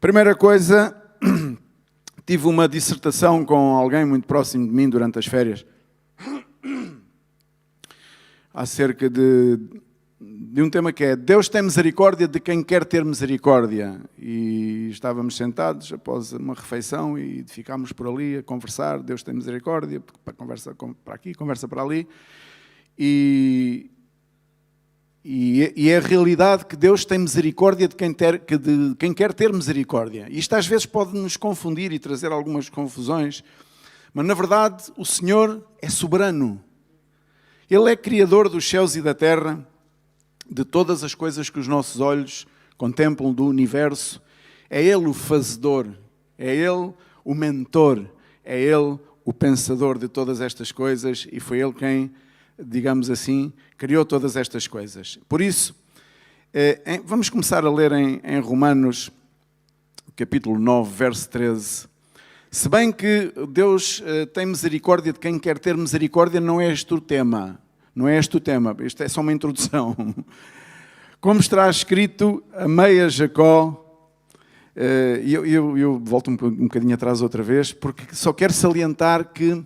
Primeira coisa, tive uma dissertação com alguém muito próximo de mim durante as férias acerca de um tema que é Deus tem misericórdia de quem quer ter misericórdia. E estávamos sentados após uma refeição e ficámos por ali a conversar. Deus tem misericórdia, conversa para aqui, conversa para ali. E é a realidade que Deus tem misericórdia de quem quer ter misericórdia. Isto às vezes pode nos confundir e trazer algumas confusões, mas na verdade o Senhor é soberano. Ele é criador dos céus e da terra, de todas as coisas que os nossos olhos contemplam do universo. É Ele o fazedor, é Ele o mentor, é Ele o pensador de todas estas coisas e foi Ele quem, digamos assim, criou todas estas coisas. Por isso, vamos começar a ler em Romanos, capítulo 9, verso 13. Se bem que Deus tem misericórdia de quem quer ter misericórdia, não é este o tema. Não é este o tema, isto é só uma introdução. Como está escrito, amei a Jacó, eu volto um bocadinho atrás outra vez, porque só quero salientar que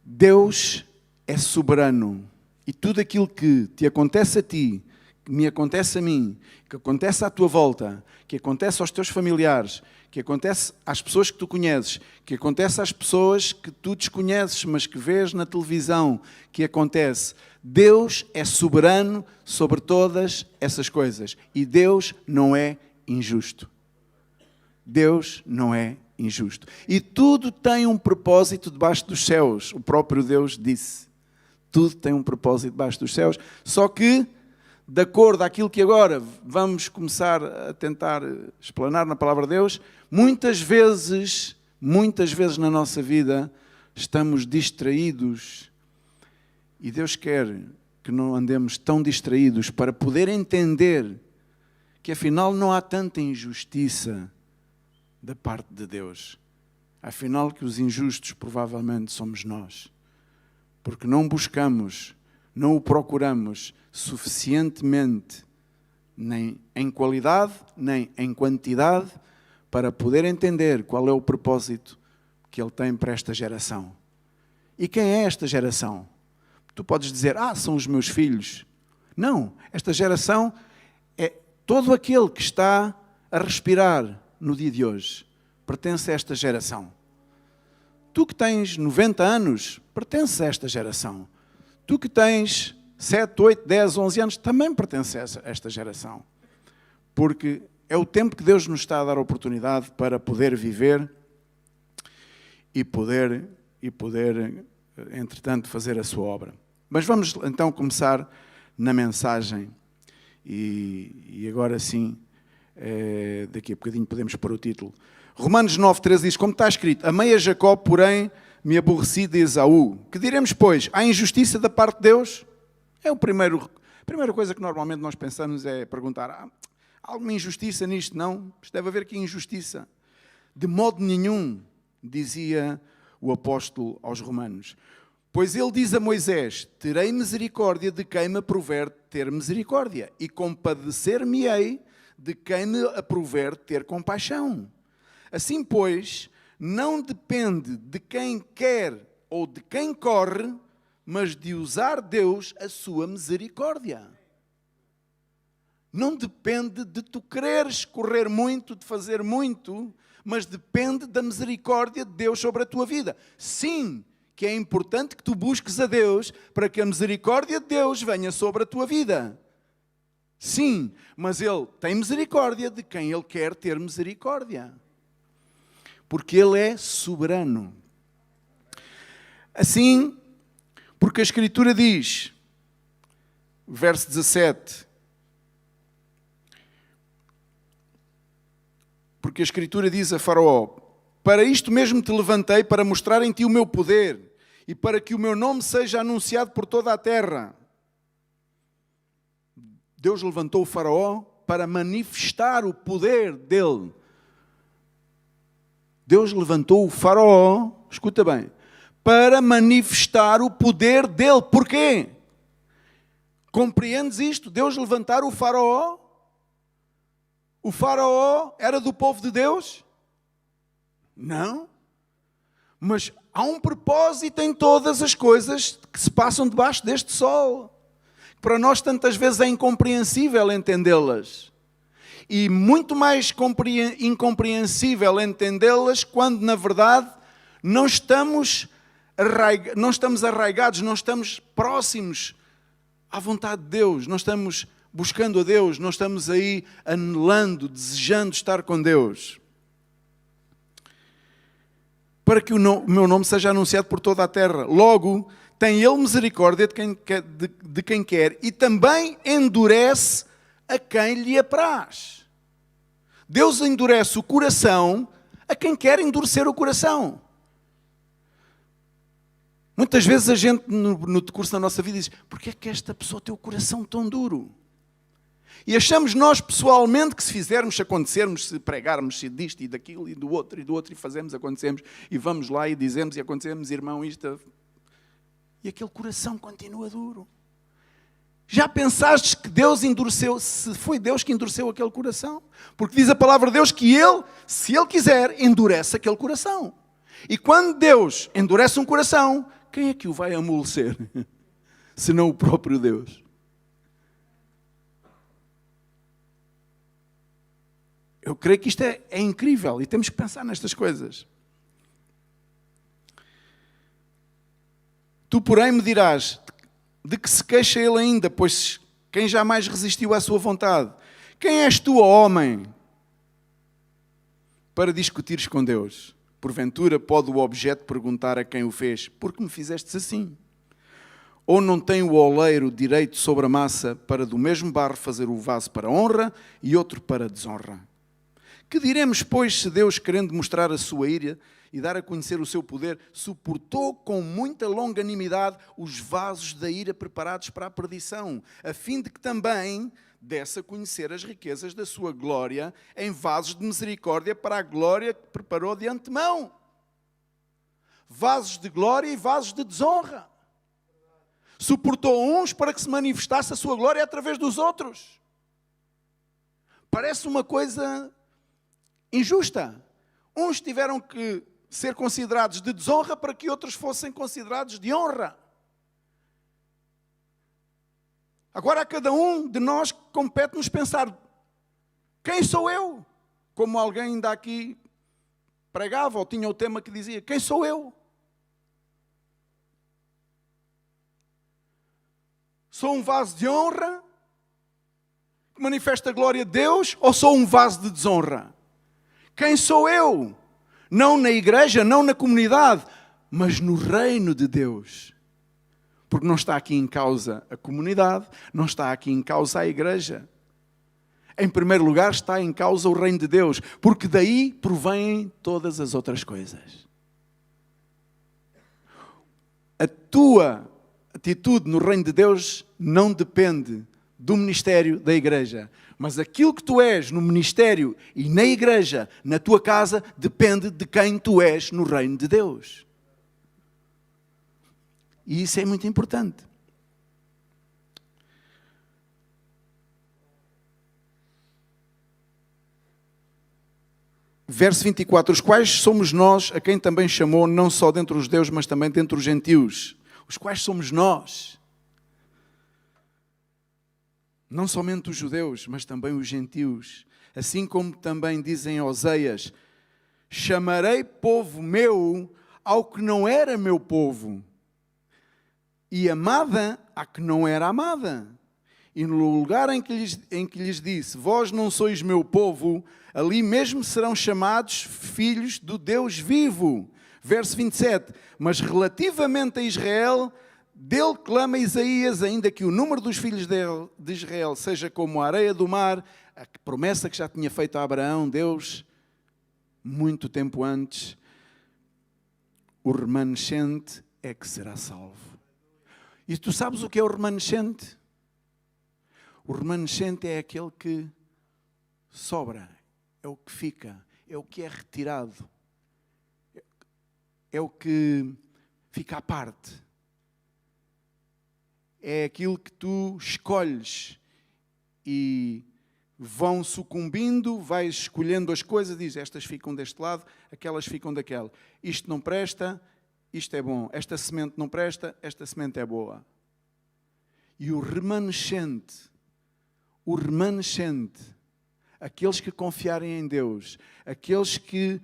Deus é soberano e tudo aquilo que te acontece a ti, que me acontece a mim, que acontece à tua volta, que acontece aos teus familiares, que acontece às pessoas que tu conheces, que acontece às pessoas que tu desconheces, mas que vês na televisão, que acontece. Deus é soberano sobre todas essas coisas e Deus não é injusto. Deus não é injusto. E tudo tem um propósito debaixo dos céus. O próprio Deus disse. Tudo tem um propósito debaixo dos céus, só que, de acordo àquilo que agora vamos começar a tentar explanar na palavra de Deus, muitas vezes na nossa vida estamos distraídos e Deus quer que não andemos tão distraídos para poder entender que afinal não há tanta injustiça da parte de Deus. Afinal que os injustos provavelmente somos nós. Porque não buscamos, não o procuramos suficientemente, nem em qualidade, nem em quantidade, para poder entender qual é o propósito que Ele tem para esta geração. E quem é esta geração? Tu podes dizer, são os meus filhos. Não, esta geração é todo aquele que está a respirar no dia de hoje. Pertence a esta geração. Tu que tens 90 anos, pertences a esta geração. Tu que tens 7, 8, 10, 11 anos, também pertences a esta geração. Porque é o tempo que Deus nos está a dar a oportunidade para poder viver e poder, entretanto, fazer a sua obra. Mas vamos então começar na mensagem e agora sim, daqui a bocadinho podemos pôr o título. Romanos 9,13 diz, como está escrito, amei a Jacó, porém me aborreci de Esaú. Que diremos, pois, há injustiça da parte de Deus? É a primeira coisa que normalmente nós pensamos é perguntar, há alguma injustiça nisto? Não, deve haver aqui injustiça. De modo nenhum, dizia o apóstolo aos romanos. Pois ele diz a Moisés, terei misericórdia de quem me aprover ter misericórdia e compadecer-me-ei de quem me aprover ter compaixão. Assim, pois, não depende de quem quer ou de quem corre, mas de usar Deus a sua misericórdia. Não depende de tu quereres correr muito, de fazer muito, mas depende da misericórdia de Deus sobre a tua vida. Sim, que é importante que tu busques a Deus para que a misericórdia de Deus venha sobre a tua vida. Sim, mas Ele tem misericórdia de quem Ele quer ter misericórdia. Porque Ele é soberano. Assim, porque a Escritura diz, verso 17, porque a Escritura diz a Faraó, para isto mesmo te levantei, para mostrar em ti o meu poder e para que o meu nome seja anunciado por toda a terra. Deus levantou o Faraó para manifestar o poder dele. Deus levantou o Faraó, escuta bem, para manifestar o poder dele. Porquê? Compreendes isto? Deus levantar o Faraó O faraó era do povo de Deus? Não. Mas há um propósito em todas as coisas que se passam debaixo deste sol. Para nós tantas vezes é incompreensível entendê-las. E muito mais incompreensível entendê-las quando, na verdade, não estamos arraigados, não estamos próximos à vontade de Deus, não estamos buscando a Deus, não estamos aí anelando, desejando estar com Deus. Para que o meu nome seja anunciado por toda a terra. Logo, tem Ele misericórdia de quem quer e também endurece a quem lhe apraz. Deus endurece o coração a quem quer endurecer o coração. Muitas vezes a gente, no decurso da nossa vida, diz: porquê é que esta pessoa tem o coração tão duro? E achamos nós pessoalmente que se fizermos, se acontecermos, se pregarmos, se disto e daquilo e do outro, e fazemos, acontecemos, e vamos lá e dizemos e acontecemos, irmão, isto... E aquele coração continua duro. Já pensaste que Deus endureceu, se foi Deus que endureceu aquele coração? Porque diz a palavra de Deus que Ele, se Ele quiser, endurece aquele coração. E quando Deus endurece um coração, quem é que o vai amolecer? Senão o próprio Deus. Eu creio que isto é incrível e temos que pensar nestas coisas. Tu, porém, me dirás: de que se queixa ele ainda, pois quem jamais resistiu à sua vontade? Quem és tu, ó homem, para discutires com Deus? Porventura pode o objeto perguntar a quem o fez: por que me fizestes assim? Ou não tem o oleiro direito sobre a massa para do mesmo barro fazer o vaso para honra e outro para desonra? Que diremos, pois, se Deus, querendo mostrar a sua ira e dar a conhecer o seu poder, suportou com muita longanimidade os vasos da ira preparados para a perdição, a fim de que também desse a conhecer as riquezas da sua glória em vasos de misericórdia para a glória que preparou de antemão. Vasos de glória e vasos de desonra. Suportou uns para que se manifestasse a sua glória através dos outros. Parece uma coisa injusta. Uns tiveram que ser considerados de desonra para que outros fossem considerados de honra. Agora a cada um de nós compete-nos pensar: quem sou eu? Como alguém ainda aqui pregava ou tinha o tema que dizia: quem sou eu? Sou um vaso de honra que manifesta a glória de Deus, ou sou um vaso de desonra? Quem sou eu? Não na igreja, não na comunidade, mas no reino de Deus. Porque não está aqui em causa a comunidade, não está aqui em causa a igreja. Em primeiro lugar está em causa o reino de Deus, porque daí provêm todas as outras coisas. A tua atitude no reino de Deus não depende do ministério da igreja, mas aquilo que tu és no ministério e na igreja, na tua casa, depende de quem tu és no reino de Deus. E isso é muito importante. Verso 24. Os quais somos nós, a quem também chamou, não só dentre os judeus, mas também dentre os gentios. Os quais somos nós. Não somente os judeus, mas também os gentios. Assim como também dizem Oseias: chamarei povo meu ao que não era meu povo, e amada à que não era amada. E no lugar em que lhes disse: vós não sois meu povo, ali mesmo serão chamados filhos do Deus vivo. Verso 27. Mas relativamente a Israel, dele clama Isaías: ainda que o número dos filhos de Israel seja como a areia do mar, a promessa que já tinha feito a Abraão, Deus, muito tempo antes, o remanescente é que será salvo. E tu sabes o que é o remanescente? O remanescente é aquele que sobra, é o que fica, é o que é retirado, é o que fica à parte. É aquilo que tu escolhes e vão sucumbindo, vais escolhendo as coisas, diz, estas ficam deste lado, aquelas ficam daquela. Isto não presta, isto é bom. Esta semente não presta, esta semente é boa. E o remanescente, aqueles que confiarem em Deus, aqueles que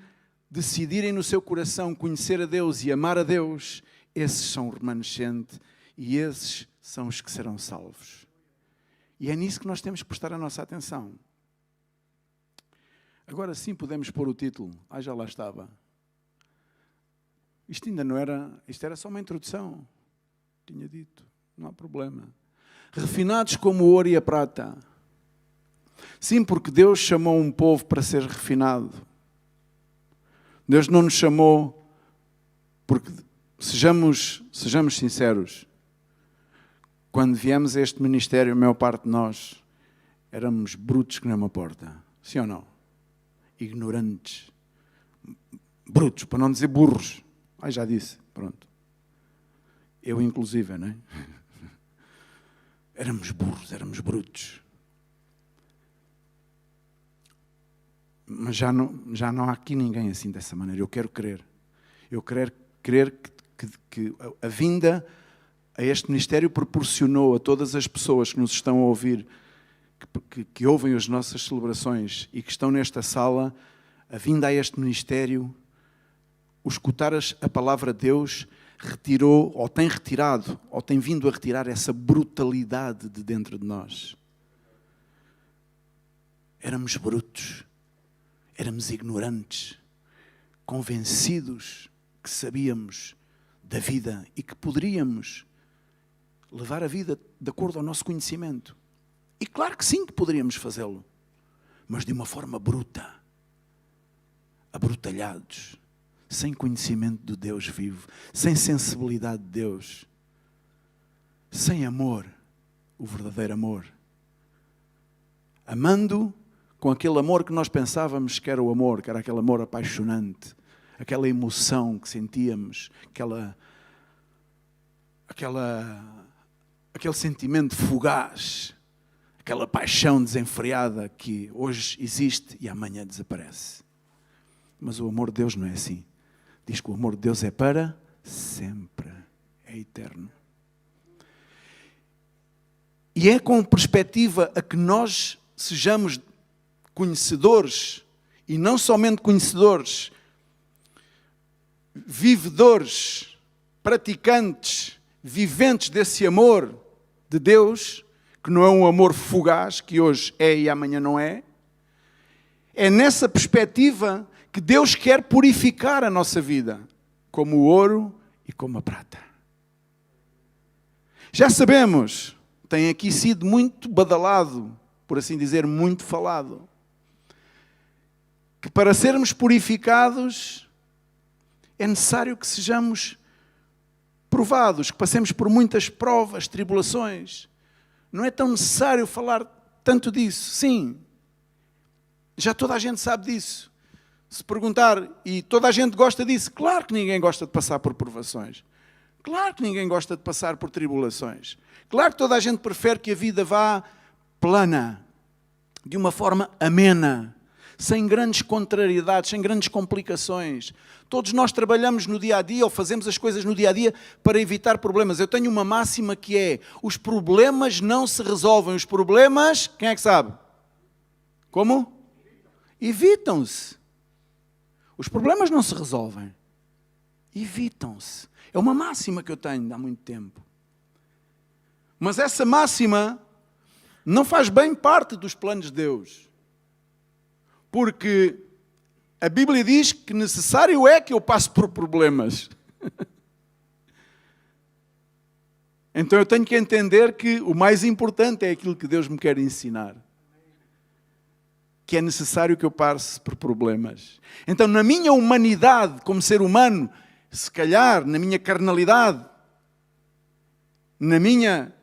decidirem no seu coração conhecer a Deus e amar a Deus, esses são o remanescente e esses são os que serão salvos. E é nisso que nós temos que prestar a nossa atenção. Agora sim podemos pôr o título. Já lá estava. Isto ainda não era... Isto era só uma introdução. Tinha dito. Não há problema. Refinados como o ouro e a prata. Sim, porque Deus chamou um povo para ser refinado. Deus não nos chamou... Porque, sejamos sinceros... Quando viemos a este ministério, a maior parte de nós éramos brutos que nem uma porta. Sim ou não? Ignorantes. Brutos, para não dizer burros. Já disse, pronto. Eu inclusive, não é? Éramos burros, éramos brutos. Mas já não há aqui ninguém assim dessa maneira. Eu quero crer. Eu quero crer que a vinda... a este ministério proporcionou a todas as pessoas que nos estão a ouvir, que ouvem as nossas celebrações e que estão nesta sala, a vinda a este ministério, o escutar a palavra de Deus, retirou, ou tem retirado, ou tem vindo a retirar essa brutalidade de dentro de nós. Éramos brutos, éramos ignorantes, convencidos que sabíamos da vida e que poderíamos levar a vida de acordo ao nosso conhecimento. E claro que sim que poderíamos fazê-lo, mas de uma forma bruta, abrutalhados, sem conhecimento do Deus vivo, sem sensibilidade de Deus, sem amor, o verdadeiro amor. Amando com aquele amor que nós pensávamos que era o amor, que era aquele amor apaixonante, aquela emoção que sentíamos, aquele sentimento fugaz, aquela paixão desenfreada que hoje existe e amanhã desaparece. Mas o amor de Deus não é assim. Diz que o amor de Deus é para sempre, é eterno. E é com perspectiva a que nós sejamos conhecedores, e não somente conhecedores, vivedores, praticantes, viventes desse amor de Deus, que não é um amor fugaz, que hoje é e amanhã não é. É nessa perspectiva que Deus quer purificar a nossa vida, como o ouro e como a prata. Já sabemos, tem aqui sido muito badalado, por assim dizer, muito falado, que para sermos purificados é necessário que sejamos provados, que passemos por muitas provas, tribulações. Não é tão necessário falar tanto disso. Sim, já toda a gente sabe disso. Se perguntar, e toda a gente gosta disso, claro que ninguém gosta de passar por provações. Claro que ninguém gosta de passar por tribulações. Claro que toda a gente prefere que a vida vá plana, de uma forma amena, sem grandes contrariedades, sem grandes complicações. Todos nós trabalhamos no dia-a-dia ou fazemos as coisas no dia-a-dia para evitar problemas. Eu tenho uma máxima que é: os problemas não se resolvem. Os problemas, quem é que sabe? Como? Evitam-se. Os problemas não se resolvem. Evitam-se. É uma máxima que eu tenho há muito tempo. Mas essa máxima não faz bem parte dos planos de Deus. Porque a Bíblia diz que necessário é que eu passe por problemas. Então eu tenho que entender que o mais importante é aquilo que Deus me quer ensinar. Que é necessário que eu passe por problemas. Então, na minha humanidade, como ser humano, se calhar, na minha carnalidade, na minha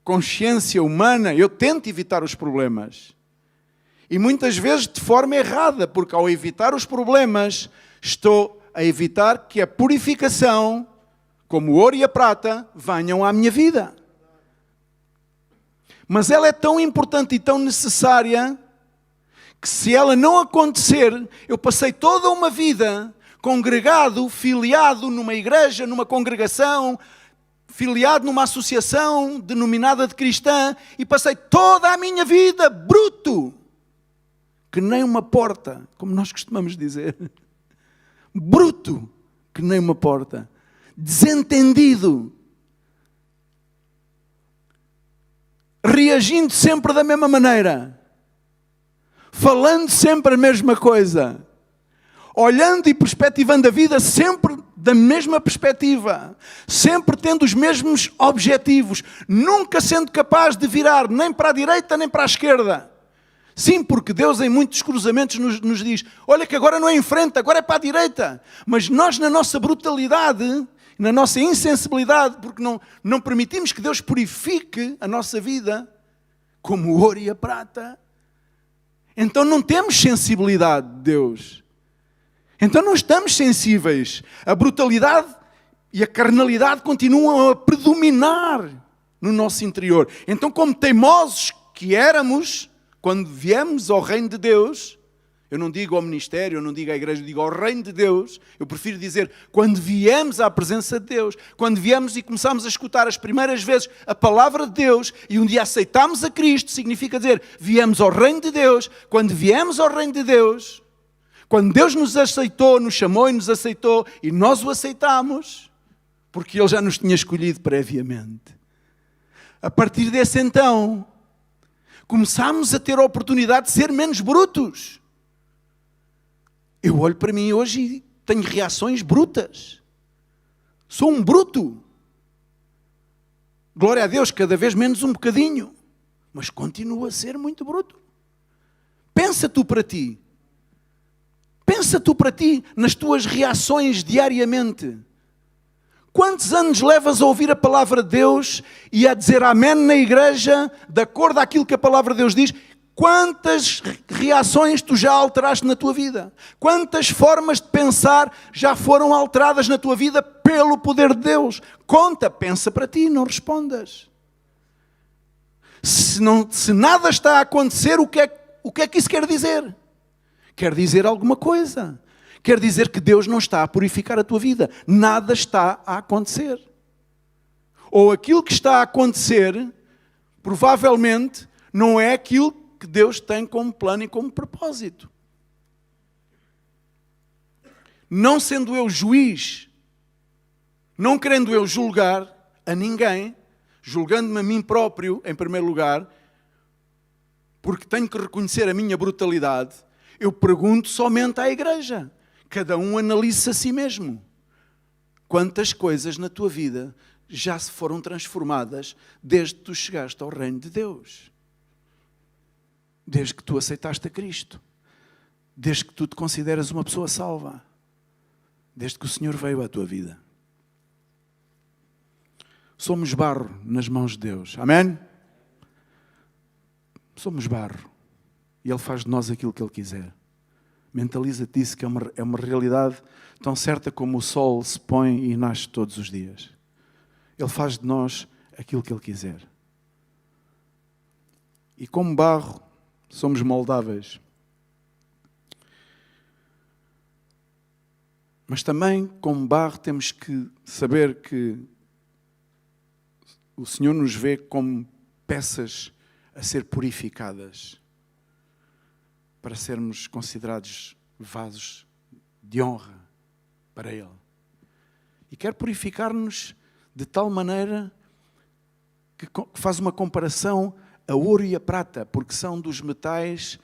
consciência humana, eu tento evitar os problemas. E muitas vezes de forma errada, porque ao evitar os problemas, estou a evitar que a purificação, como o ouro e a prata, venham à minha vida. Mas ela é tão importante e tão necessária que se ela não acontecer, eu passei toda uma vida congregado, filiado numa igreja, numa congregação, filiado numa associação denominada de cristã, e passei toda a minha vida bruto, que nem uma porta, como nós costumamos dizer. Bruto, que nem uma porta. Desentendido. Reagindo sempre da mesma maneira. Falando sempre a mesma coisa. Olhando e perspectivando a vida sempre da mesma perspectiva. Sempre tendo os mesmos objetivos. Nunca sendo capaz de virar nem para a direita nem para a esquerda. Sim, porque Deus em muitos cruzamentos nos diz, olha que agora não é em frente, agora é para a direita. Mas nós na nossa brutalidade, na nossa insensibilidade, porque não permitimos que Deus purifique a nossa vida, como o ouro e a prata, então não temos sensibilidade de Deus. Então não estamos sensíveis. A brutalidade e a carnalidade continuam a predominar no nosso interior. Então, como teimosos que éramos, quando viemos ao reino de Deus, eu não digo ao ministério, eu não digo à igreja, eu digo ao reino de Deus, eu prefiro dizer, quando viemos à presença de Deus, quando viemos e começámos a escutar as primeiras vezes a palavra de Deus, e um dia aceitámos a Cristo, significa dizer, viemos ao reino de Deus. Quando viemos ao reino de Deus, quando Deus nos aceitou, nos chamou e nos aceitou, e nós o aceitámos, porque Ele já nos tinha escolhido previamente. A partir desse então, começámos a ter a oportunidade de ser menos brutos. Eu olho para mim hoje e tenho reações brutas. Sou um bruto. Glória a Deus, cada vez menos um bocadinho. Mas continuo a ser muito bruto. Pensa tu para ti. Pensa tu para ti nas tuas reações diariamente. Quantos anos levas a ouvir a palavra de Deus e a dizer amém na igreja, de acordo àquilo que a palavra de Deus diz? Quantas reações tu já alteraste na tua vida? Quantas formas de pensar já foram alteradas na tua vida pelo poder de Deus? Conta, pensa para ti, não respondas. Se nada está a acontecer, o que é que isso quer dizer? Quer dizer alguma coisa. Quer dizer que Deus não está a purificar a tua vida. Nada está a acontecer. Ou aquilo que está a acontecer, provavelmente, não é aquilo que Deus tem como plano e como propósito. Não sendo eu juiz, não querendo eu julgar a ninguém, julgando-me a mim próprio, em primeiro lugar, porque tenho que reconhecer a minha brutalidade, eu pergunto somente à igreja. Cada um analise-se a si mesmo. Quantas coisas na tua vida já se foram transformadas desde que tu chegaste ao reino de Deus? Desde que tu aceitaste a Cristo. Desde que tu te consideras uma pessoa salva. Desde que o Senhor veio à tua vida. Somos barro nas mãos de Deus. Amém? Somos barro. E Ele faz de nós aquilo que Ele quiser. Mentaliza-te isso, que é uma realidade tão certa como o sol se põe e nasce todos os dias. Ele faz de nós aquilo que Ele quiser. E como barro, somos moldáveis. Mas também, como barro, temos que saber que o Senhor nos vê como peças a ser purificadas, para sermos considerados vasos de honra para Ele. E quer purificar-nos de tal maneira que faz uma comparação a ouro e a prata, porque são dos metais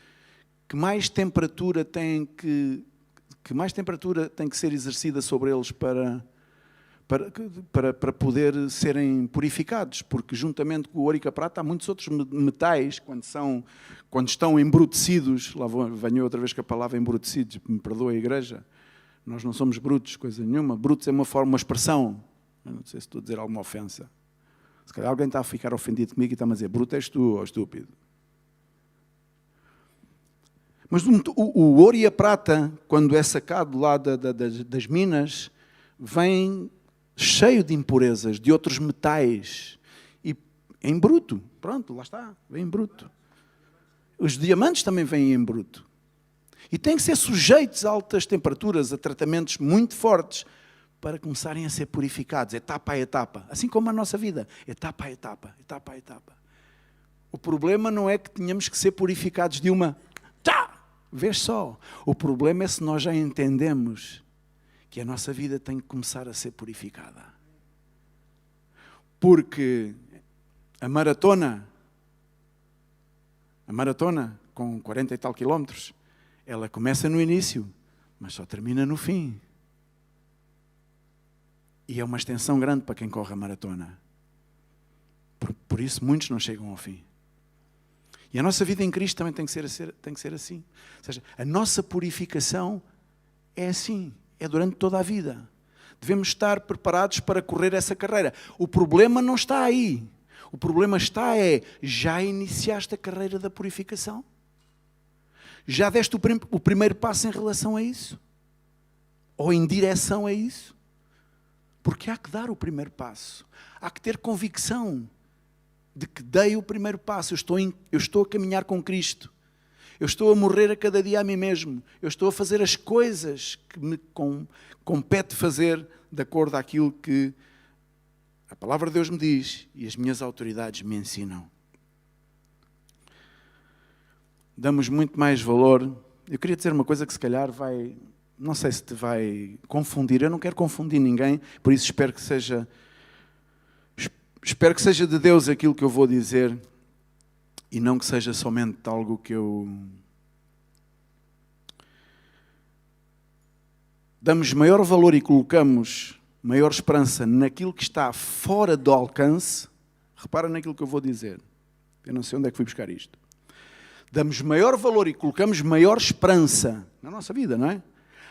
que mais temperatura tem que ser exercida sobre eles para poder serem purificados, porque juntamente com o ouro e com a prata há muitos outros metais, quando estão embrutecidos, lá venho outra vez com a palavra embrutecidos, me perdoa a igreja, nós não somos brutos, coisa nenhuma, brutos é uma expressão, eu não sei se estou a dizer alguma ofensa, se calhar alguém está a ficar ofendido comigo e está-me a dizer, bruto és tu, ó estúpido. Mas o ouro e a prata, quando é sacado lá das minas, vem cheio de impurezas, de outros metais. em bruto. Pronto, lá está, vem em bruto. Os diamantes também vêm em bruto. E têm que ser sujeitos a altas temperaturas, a tratamentos muito fortes, para começarem a ser purificados, etapa a etapa. Assim como a nossa vida, etapa a etapa, etapa a etapa. O problema não é que tenhamos que ser purificados de uma... Vês só. O problema é se nós já entendemos que a nossa vida tem que começar a ser purificada. Porque a maratona com 40 e tal quilómetros, ela começa no início, mas só termina no fim. E é uma extensão grande para quem corre a maratona. Por isso muitos não chegam ao fim. E a nossa vida em Cristo também tem que ser assim. Ou seja, a nossa purificação é assim, é durante toda a vida. Devemos estar preparados para correr essa carreira. O problema não está aí. O problema já iniciaste a carreira da purificação? Já deste o primeiro passo em relação a isso? Ou em direção a isso? Porque há que dar o primeiro passo. Há que ter convicção de que dei o primeiro passo. Eu estou a caminhar com Cristo. Eu estou a morrer a cada dia a mim mesmo. Eu estou a fazer as coisas que me compete fazer de acordo àquilo que a palavra de Deus me diz e as minhas autoridades me ensinam. Damos muito mais valor. Eu queria dizer uma coisa que se calhar vai... Não sei se te vai confundir. Eu não quero confundir ninguém, por isso espero que seja de Deus aquilo que eu vou dizer e não que seja somente algo que eu... Damos maior valor e colocamos maior esperança naquilo que está fora do alcance. Repara naquilo que eu vou dizer. Eu não sei onde é que fui buscar isto. Damos maior valor e colocamos maior esperança na nossa vida, não é?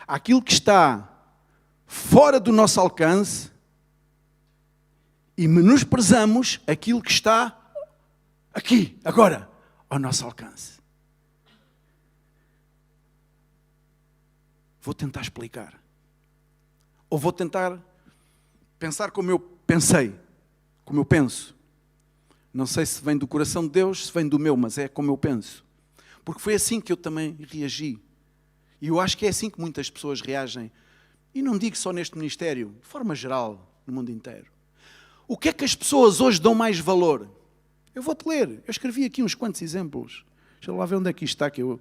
Aquilo que está fora do nosso alcance e menosprezamos aquilo que está aqui, agora, ao nosso alcance. Vou tentar explicar. Ou vou tentar pensar como eu pensei, como eu penso. Não sei se vem do coração de Deus, se vem do meu, mas é como eu penso. Porque foi assim que eu também reagi. E eu acho que é assim que muitas pessoas reagem. E não digo só neste ministério, de forma geral, no mundo inteiro. O que é que as pessoas hoje dão mais valor? Eu vou-te ler. Eu escrevi aqui uns quantos exemplos. Deixa lá ver onde é que isto está, que eu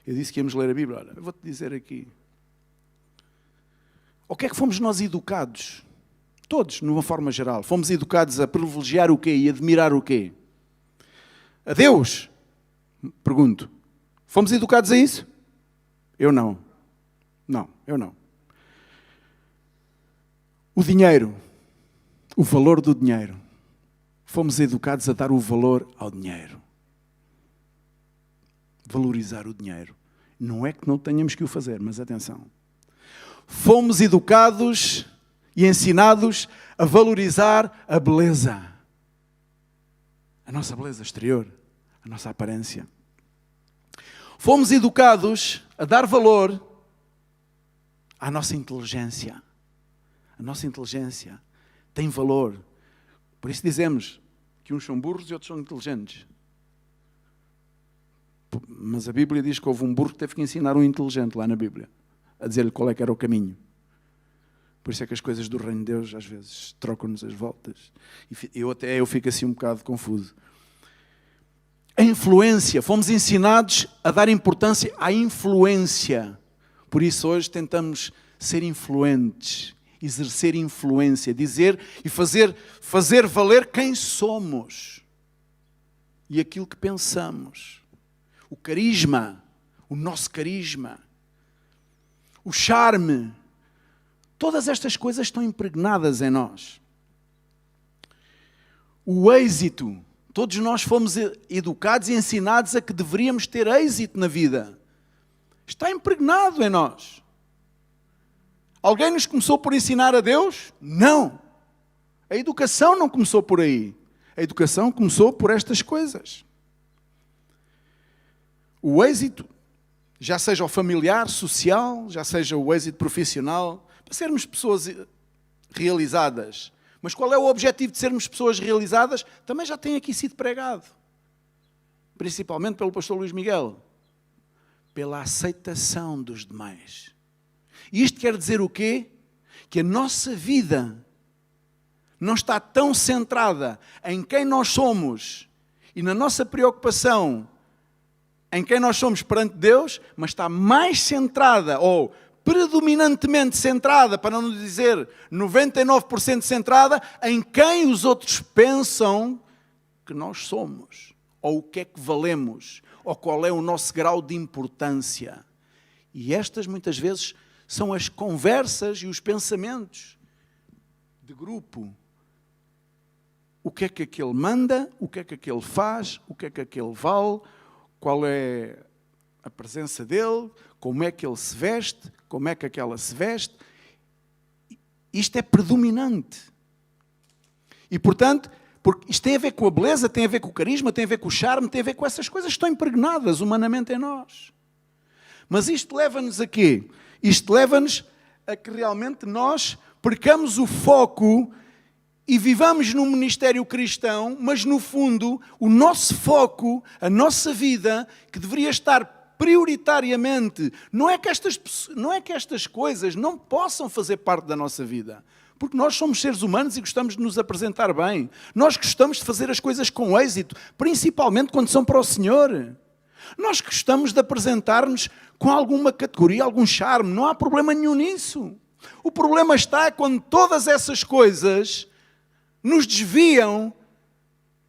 disse que íamos ler a Bíblia. Olha, eu vou-te dizer aqui. O que é que fomos nós educados? Todos, de uma forma geral. Fomos educados a privilegiar o quê e admirar o quê? A Deus? Pergunto. Fomos educados a isso? Eu não. Não, eu não. O dinheiro. O valor do dinheiro. Fomos educados a dar o valor ao dinheiro. Valorizar o dinheiro. Não é que não tenhamos que o fazer, mas atenção. Fomos educados e ensinados a valorizar a beleza. A nossa beleza exterior, a nossa aparência. Fomos educados a dar valor à nossa inteligência. A nossa inteligência tem valor. Por isso dizemos que uns são burros e outros são inteligentes. Mas a Bíblia diz que houve um burro que teve que ensinar um inteligente lá na Bíblia, a dizer-lhe qual é que era o caminho. Por isso é que as coisas do reino de Deus às vezes trocam-nos as voltas. Eu fico assim um bocado confuso. A influência. Fomos ensinados a dar importância à influência. Por isso hoje tentamos ser influentes, exercer influência, dizer e fazer valer quem somos e aquilo que pensamos. O carisma, o nosso carisma, o charme. Todas estas coisas estão impregnadas em nós. O êxito. Todos nós fomos educados e ensinados a que deveríamos ter êxito na vida. Está impregnado em nós. Alguém nos começou por ensinar a Deus? Não. A educação não começou por aí. A educação começou por estas coisas. O êxito, já seja o familiar, social, já seja o êxito profissional, para sermos pessoas realizadas, Mas qual é o objetivo de sermos pessoas realizadas? Também já tem aqui sido pregado. Principalmente pelo pastor Luís Miguel. Pela aceitação dos demais. E isto quer dizer o quê? Que a nossa vida não está tão centrada em quem nós somos e na nossa preocupação em quem nós somos perante Deus, mas está mais centrada, ou predominantemente centrada, para não dizer 99% centrada, em quem os outros pensam que nós somos, ou o que é que valemos, ou qual é o nosso grau de importância. E estas muitas vezes são as conversas e os pensamentos de grupo. O que é que aquele manda, o que é que aquele faz, o que é que aquele vale, qual é a presença dele, como é que ele se veste, como é que aquela se veste. Isto é predominante. E, portanto, porque isto tem a ver com a beleza, tem a ver com o carisma, tem a ver com o charme, tem a ver com essas coisas que estão impregnadas humanamente em nós. Mas isto leva-nos a quê? Isto leva-nos a que realmente nós percamos o foco e vivamos num ministério cristão, mas no fundo o nosso foco, a nossa vida, que deveria estar prioritariamente, não é que estas coisas não possam fazer parte da nossa vida. Porque nós somos seres humanos e gostamos de nos apresentar bem. Nós gostamos de fazer as coisas com êxito, principalmente quando são para o Senhor. Nós gostamos de apresentar-nos com alguma categoria, algum charme. Não há problema nenhum nisso. O problema está quando todas essas coisas nos desviam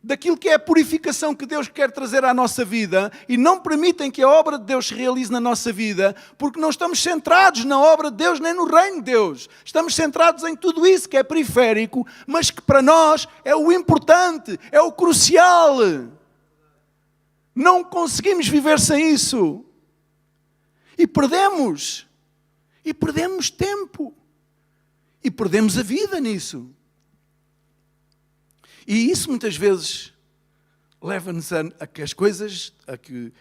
daquilo que é a purificação que Deus quer trazer à nossa vida e não permitem que a obra de Deus se realize na nossa vida, porque não estamos centrados na obra de Deus nem no reino de Deus. Estamos centrados em tudo isso que é periférico, mas que para nós é o importante, é o crucial. Não conseguimos viver sem isso. E perdemos tempo. E perdemos a vida nisso. E isso muitas vezes leva-nos a que as coisas, a que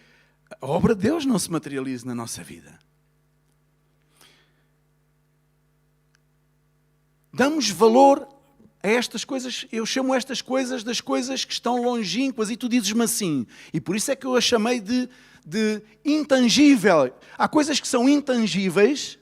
a obra de Deus não se materialize na nossa vida. Damos valor a estas coisas, eu chamo estas coisas das coisas que estão longínquas e tu dizes-me assim. E por isso é que eu a chamei de intangível. Há coisas que são intangíveis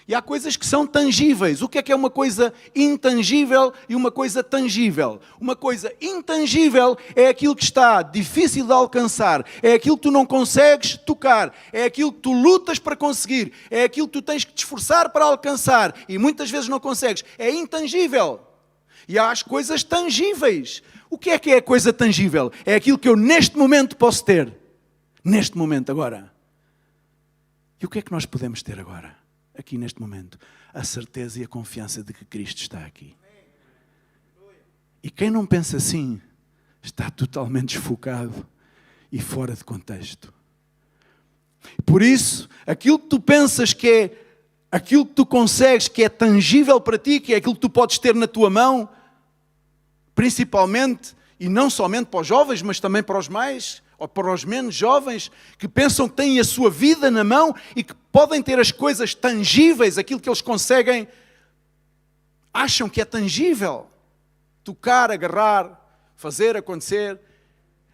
e há coisas que são tangíveis. O que é uma coisa intangível e uma coisa tangível? Uma coisa intangível é aquilo que está difícil de alcançar, é aquilo que tu não consegues tocar, é aquilo que tu lutas para conseguir, é aquilo que tu tens que te esforçar para alcançar e muitas vezes não consegues. É intangível. E há as coisas tangíveis. O que é a coisa tangível? É aquilo que eu neste momento posso ter. Neste momento, agora. E o que é que nós podemos ter agora? Aqui neste momento, a certeza e a confiança de que Cristo está aqui. E quem não pensa assim, está totalmente desfocado e fora de contexto. Por isso, aquilo que tu pensas que é, aquilo que tu consegues, que é tangível para ti, que é aquilo que tu podes ter na tua mão, principalmente, e não somente para os jovens, mas também para os mais, ou para os menos jovens, que pensam que têm a sua vida na mão e que podem ter as coisas tangíveis, aquilo que eles conseguem, acham que é tangível. Tocar, agarrar, fazer acontecer.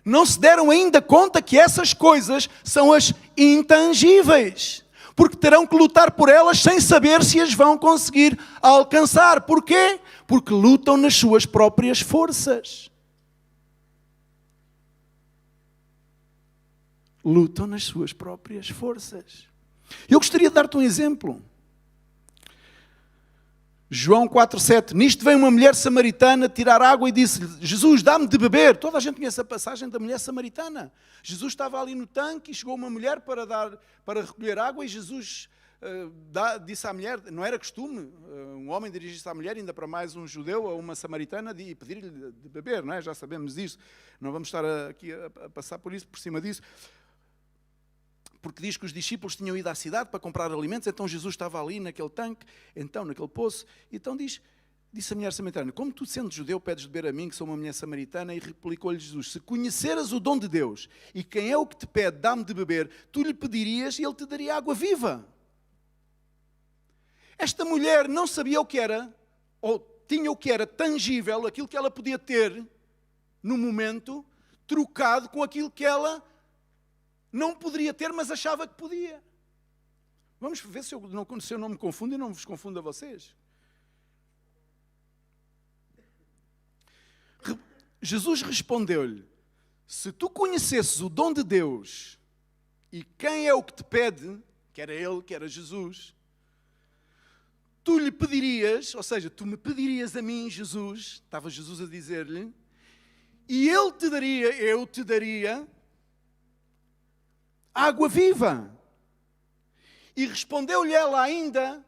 Não se deram ainda conta que essas coisas são as intangíveis. Porque terão que lutar por elas sem saber se as vão conseguir alcançar. Porquê? Porque lutam nas suas próprias forças. Lutam nas suas próprias forças. Eu gostaria de dar-te um exemplo. João 4,7. Nisto veio uma mulher samaritana tirar água e disse-lhe: Jesus, dá-me de beber. Toda a gente conhece a passagem da mulher samaritana. Jesus estava ali no tanque e chegou uma mulher para recolher água e Jesus disse à mulher, não era costume um homem dirigir-se à mulher, ainda para mais um judeu, a uma samaritana, e pedir-lhe de beber, não é? Já sabemos disso. Não vamos estar aqui a passar por cima disso. Porque diz que os discípulos tinham ido à cidade para comprar alimentos, então Jesus estava ali naquele tanque, então naquele poço, então disse a mulher samaritana: como tu, sendo judeu, pedes de beber a mim, que sou uma mulher samaritana? E replicou-lhe Jesus: se conheceras o dom de Deus, e quem é o que te pede, dá-me de beber, tu lhe pedirias e ele te daria água viva. Esta mulher não sabia o que era, ou tinha o que era tangível, aquilo que ela podia ter no momento, trocado com aquilo que ela não poderia ter, mas achava que podia. Vamos ver se eu não me confundo e não vos confundo a vocês. Jesus respondeu-lhe: se tu conhecesses o dom de Deus e quem é o que te pede, que era ele, que era Jesus, tu lhe pedirias, ou seja, tu me pedirias a mim, Jesus, estava Jesus a dizer-lhe, e ele te daria, eu te daria água viva. E respondeu-lhe ela ainda,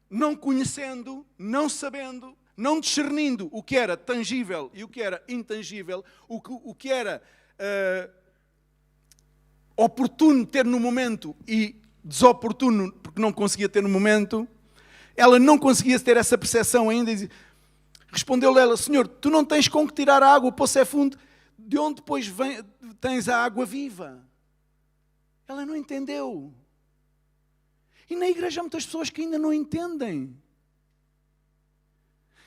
não conhecendo, não sabendo, não discernindo o que era tangível e o que era intangível, o que era oportuno ter no momento e desoportuno porque não conseguia ter no momento, ela não conseguia ter essa percepção ainda. Respondeu-lhe ela: Senhor, tu não tens com que tirar a água, o poço é fundo, de onde depois tens a água viva? Ela não entendeu. E na igreja há muitas pessoas que ainda não entendem.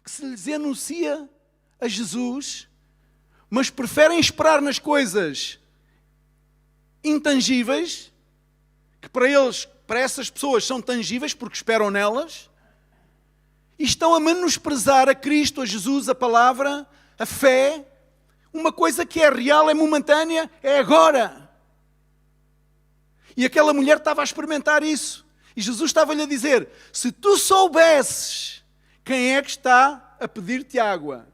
Que se lhes anuncia a Jesus, mas preferem esperar nas coisas intangíveis, que para eles, para essas pessoas são tangíveis porque esperam nelas, e estão a menosprezar a Cristo, a Jesus, a palavra, a fé, uma coisa que é real, é momentânea, é agora. E aquela mulher estava a experimentar isso. E Jesus estava-lhe a dizer: se tu soubesses quem é que está a pedir-te água,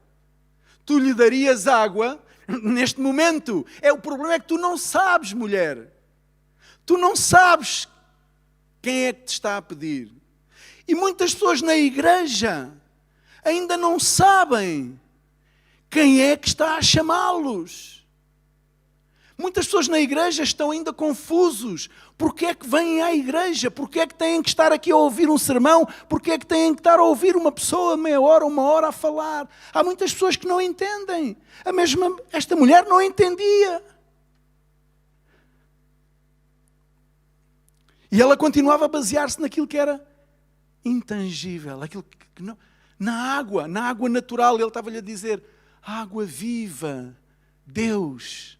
tu lhe darias água neste momento. O problema é que tu não sabes, mulher. Tu não sabes quem é que te está a pedir. E muitas pessoas na igreja ainda não sabem quem é que está a chamá-los. Muitas pessoas na igreja estão ainda confusos. Porquê é que vêm à igreja? Porquê é que têm que estar aqui a ouvir um sermão? Porquê é que têm que estar a ouvir uma pessoa meia hora, uma hora a falar? Há muitas pessoas que não entendem. Esta mulher não entendia. E ela continuava a basear-se naquilo que era intangível, aquilo que não, na água natural. Ele estava-lhe a dizer: água viva, Deus,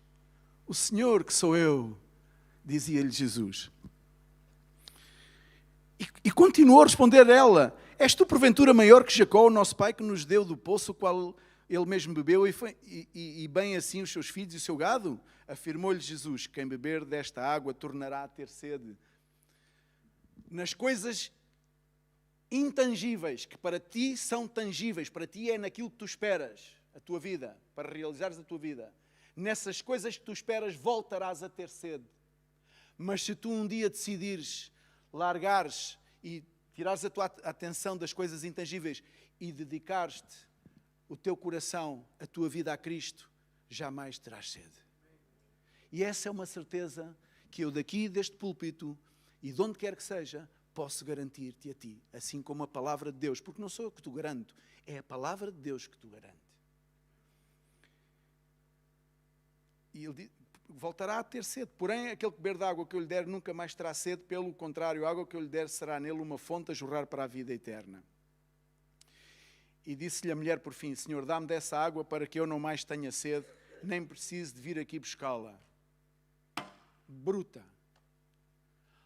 o Senhor que sou eu, dizia-lhe Jesus. E continuou a responder ela: és tu porventura maior que Jacó, o nosso pai, que nos deu do poço, o qual ele mesmo bebeu, e bem assim os seus filhos e o seu gado? Afirmou-lhe Jesus: quem beber desta água tornará a ter sede. Nas coisas intangíveis, que para ti são tangíveis, para ti é naquilo que tu esperas, a tua vida, para realizares a tua vida, nessas coisas que tu esperas voltarás a ter sede. Mas se tu um dia decidires largares e tirares a tua atenção das coisas intangíveis e dedicares-te o teu coração, a tua vida a Cristo, jamais terás sede. E essa é uma certeza que eu daqui deste púlpito e de onde quer que seja, posso garantir-te a ti, assim como a palavra de Deus, porque não sou eu que te garanto, é a palavra de Deus que te garante. E ele diz: voltará a ter sede, porém aquele que beber da água que eu lhe der nunca mais terá sede, pelo contrário, a água que eu lhe der será nele uma fonte a jorrar para a vida eterna. E disse-lhe a mulher por fim: Senhor, dá-me dessa água para que eu não mais tenha sede, nem precise de vir aqui buscá-la. Bruta.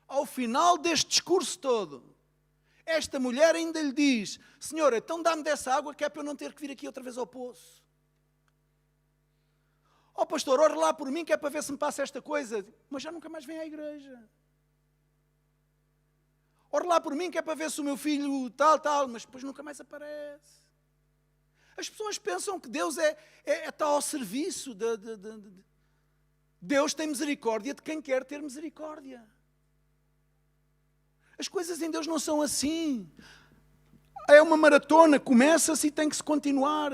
Ao final deste discurso todo, esta mulher ainda lhe diz: Senhor, então dá-me dessa água que é para eu não ter que vir aqui outra vez ao poço. Oh pastor, ore lá por mim que é para ver se me passa esta coisa. Mas já nunca mais vem à igreja. Ore lá por mim que é para ver se o meu filho tal, mas depois nunca mais aparece. As pessoas pensam que Deus está ao serviço de... Deus tem misericórdia de quem quer ter misericórdia. As coisas em Deus não são assim. É uma maratona, começa-se e tem que se continuar.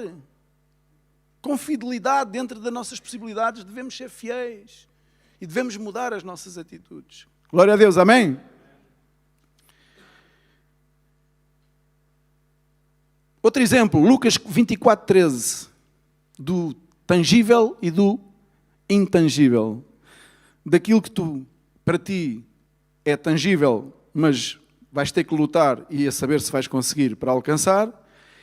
Com fidelidade dentro das nossas possibilidades, devemos ser fiéis. E devemos mudar as nossas atitudes. Glória a Deus, amém? Outro exemplo, Lucas 24:13. Do tangível e do intangível. Daquilo que para ti é tangível, mas vais ter que lutar e a saber se vais conseguir para alcançar,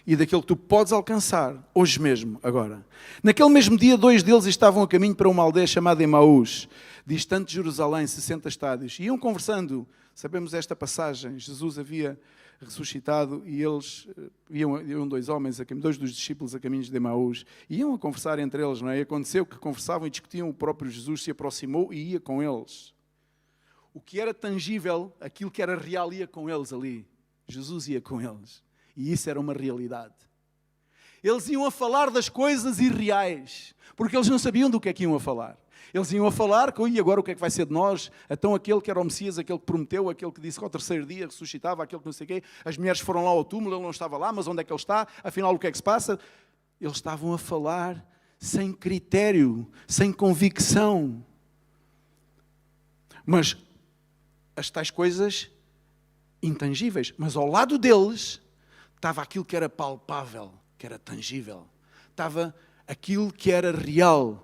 e daquele que tu podes alcançar hoje mesmo, agora. Naquele mesmo dia, 2 deles estavam a caminho para uma aldeia chamada Emaús, distante de Jerusalém, 60 estádios. E iam conversando, sabemos esta passagem, Jesus havia ressuscitado e eles, iam 2 homens, 2 dos discípulos a caminhos de Emaús, e iam a conversar entre eles, não é? E aconteceu que conversavam e discutiam, o próprio Jesus se aproximou e ia com eles. O que era tangível, aquilo que era real ia com eles ali. Jesus ia com eles. E isso era uma realidade. Eles iam a falar das coisas irreais, porque eles não sabiam do que é que iam a falar. Eles iam a falar, e agora o que é que vai ser de nós? Então aquele que era o Messias, aquele que prometeu, aquele que disse que ao 3º dia ressuscitava, aquele que não sei o quê, as mulheres foram lá ao túmulo, ele não estava lá, mas onde é que ele está? Afinal, o que é que se passa? Eles estavam a falar sem critério, sem convicção. Mas as tais coisas intangíveis, mas ao lado deles estava aquilo que era palpável, que era tangível. Estava aquilo que era real.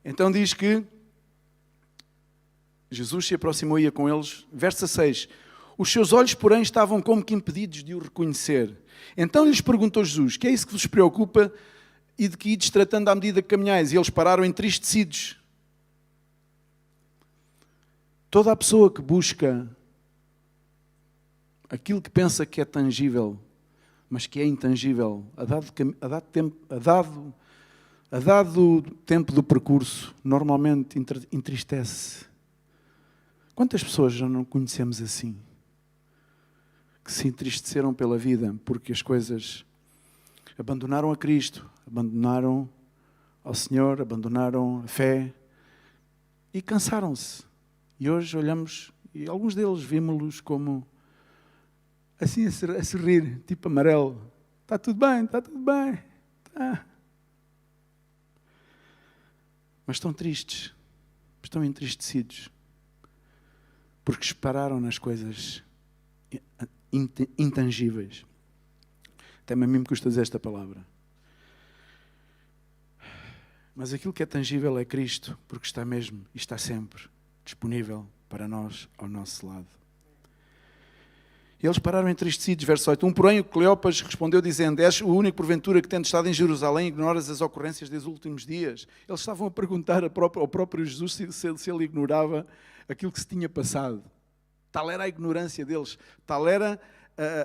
Então diz que Jesus se aproximou e ia com eles. Verso 6. Os seus olhos, porém, estavam como que impedidos de o reconhecer. Então lhes perguntou Jesus: que é isso que vos preocupa e de que ides tratando à medida que caminhais? E eles pararam entristecidos. Toda a pessoa que busca aquilo que pensa que é tangível, mas que é intangível, a dado tempo do percurso, normalmente entristece. Quantas pessoas já não conhecemos assim? Que se entristeceram pela vida porque as coisas abandonaram a Cristo, abandonaram ao Senhor, abandonaram a fé e cansaram-se. E hoje olhamos, e alguns deles vimos-los como assim a sorrir, tipo amarelo. Está tudo bem, está tudo bem. Está. Mas estão tristes, estão entristecidos, porque esperaram nas coisas intangíveis. Até a mim me custa dizer esta palavra. Mas aquilo que é tangível é Cristo, porque está mesmo e está sempre disponível para nós, ao nosso lado. E eles pararam entristecidos, verso 8. Porém, o Cleopas respondeu dizendo: és o único porventura que tendo estado em Jerusalém, ignoras as ocorrências dos últimos dias. Eles estavam a perguntar ao próprio Jesus se ele ignorava aquilo que se tinha passado. Tal era a ignorância deles, tal era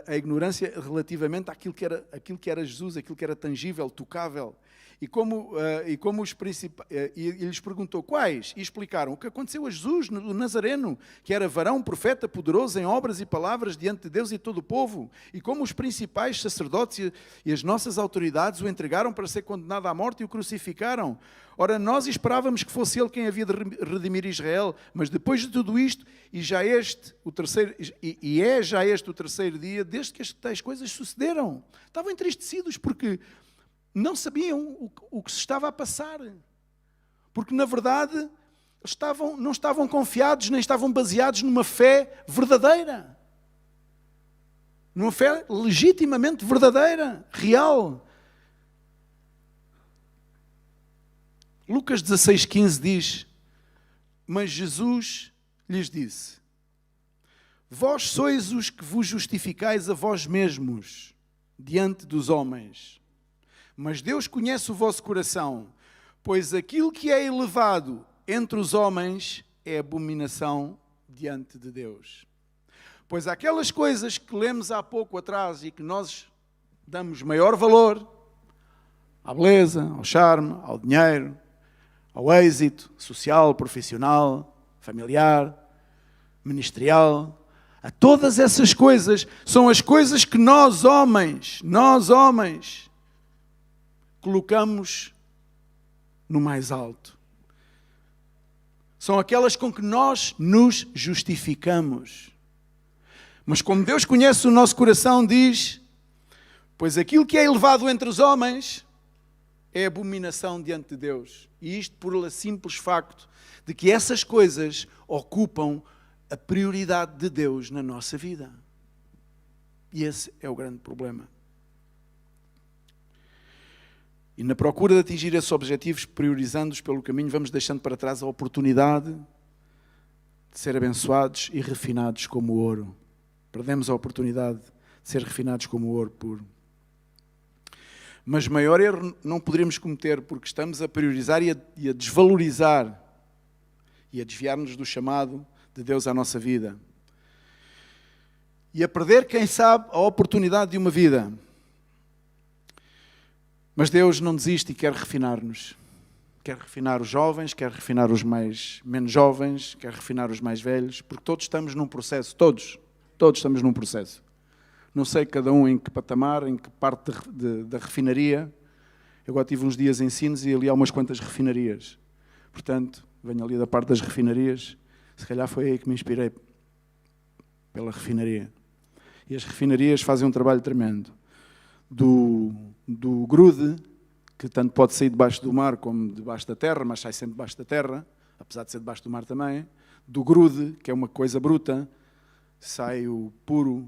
a ignorância relativamente àquilo que era Jesus, aquilo que era tangível, tocável. E como os principais, e lhes perguntou quais, e explicaram o que aconteceu a Jesus, o Nazareno, que era varão, profeta, poderoso em obras e palavras diante de Deus e todo o povo, e como os principais sacerdotes e as nossas autoridades o entregaram para ser condenado à morte e o crucificaram. Ora, nós esperávamos que fosse ele quem havia de redimir Israel, mas depois de tudo isto, é já este o terceiro dia, desde que estas coisas sucederam. Estavam entristecidos porque não sabiam o que se estava a passar. Porque, na verdade, não estavam confiados, nem estavam baseados numa fé verdadeira. Numa fé legitimamente verdadeira, real. Lucas 16,15 diz: mas Jesus lhes disse: vós sois os que vos justificais a vós mesmos diante dos homens. Mas Deus conhece o vosso coração, pois aquilo que é elevado entre os homens é abominação diante de Deus. Pois aquelas coisas que lemos há pouco atrás e que nós damos maior valor, à beleza, ao charme, ao dinheiro, ao êxito social, profissional, familiar, ministerial, a todas essas coisas, são as coisas que nós homens, colocamos no mais alto. São aquelas com que nós nos justificamos. Mas como Deus conhece o nosso coração, diz: pois aquilo que é elevado entre os homens é abominação diante de Deus. E isto por o simples facto de que essas coisas ocupam a prioridade de Deus na nossa vida. E esse é o grande problema. E na procura de atingir esses objetivos, priorizando-os pelo caminho, vamos deixando para trás a oportunidade de ser abençoados e refinados como ouro. Perdemos a oportunidade de ser refinados como ouro puro. Mas maior erro não poderíamos cometer, porque estamos a priorizar e a desvalorizar e a desviar-nos do chamado de Deus à nossa vida. E a perder, quem sabe, a oportunidade de uma vida. Mas Deus não desiste e quer refinar-nos. Quer refinar os jovens, quer refinar os menos jovens, quer refinar os mais velhos, porque todos estamos num processo, todos estamos num processo. Não sei cada um em que patamar, em que parte da refinaria. Eu agora tive uns dias em Sines e ali há umas quantas refinarias. Portanto, venho ali da parte das refinarias. Se calhar foi aí que me inspirei pela refinaria. E as refinarias fazem um trabalho tremendo. Do grude, que tanto pode sair debaixo do mar como debaixo da terra, mas sai sempre debaixo da terra, apesar de ser debaixo do mar também. Do grude, que é uma coisa bruta, sai o puro,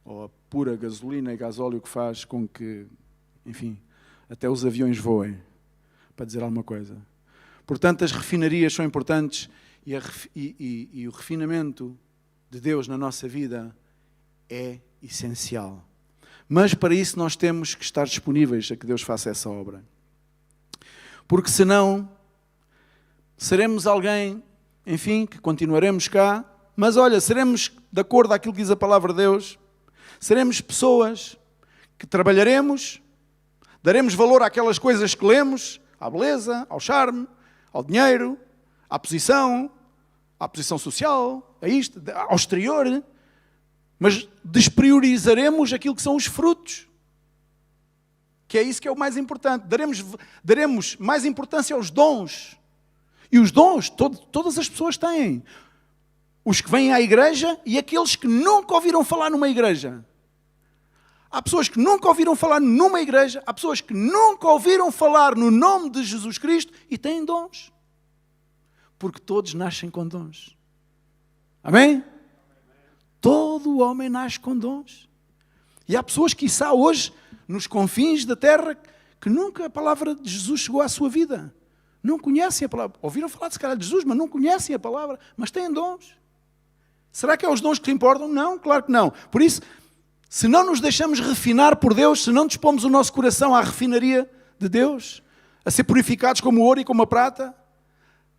ou a pura gasolina e gasóleo que faz com que, enfim, até os aviões voem, para dizer alguma coisa. Portanto, as refinarias são importantes e o refinamento de Deus na nossa vida é essencial. Mas para isso nós temos que estar disponíveis a que Deus faça essa obra. Porque senão, seremos alguém, enfim, que continuaremos cá, mas olha, seremos de acordo àquilo que diz a palavra de Deus, seremos pessoas que trabalharemos, daremos valor àquelas coisas que lemos, à beleza, ao charme, ao dinheiro, à posição social, a isto, ao exterior, mas despriorizaremos aquilo que são os frutos, que é isso que é o mais importante. Daremos mais importância aos dons. E os dons, todas as pessoas têm. Os que vêm à igreja e aqueles que nunca ouviram falar numa igreja. Há pessoas que nunca ouviram falar numa igreja, há pessoas que nunca ouviram falar no nome de Jesus Cristo e têm dons. Porque todos nascem com dons. Amém? Todo homem nasce com dons. E há pessoas que, quiçá hoje, nos confins da terra, que nunca a palavra de Jesus chegou à sua vida. Não conhecem a palavra. Ouviram falar de se calhar de Jesus, mas não conhecem a palavra. Mas têm dons. Será que é os dons que importam? Não, claro que não. Por isso, se não nos deixamos refinar por Deus, se não dispomos o nosso coração à refinaria de Deus, a ser purificados como o ouro e como a prata,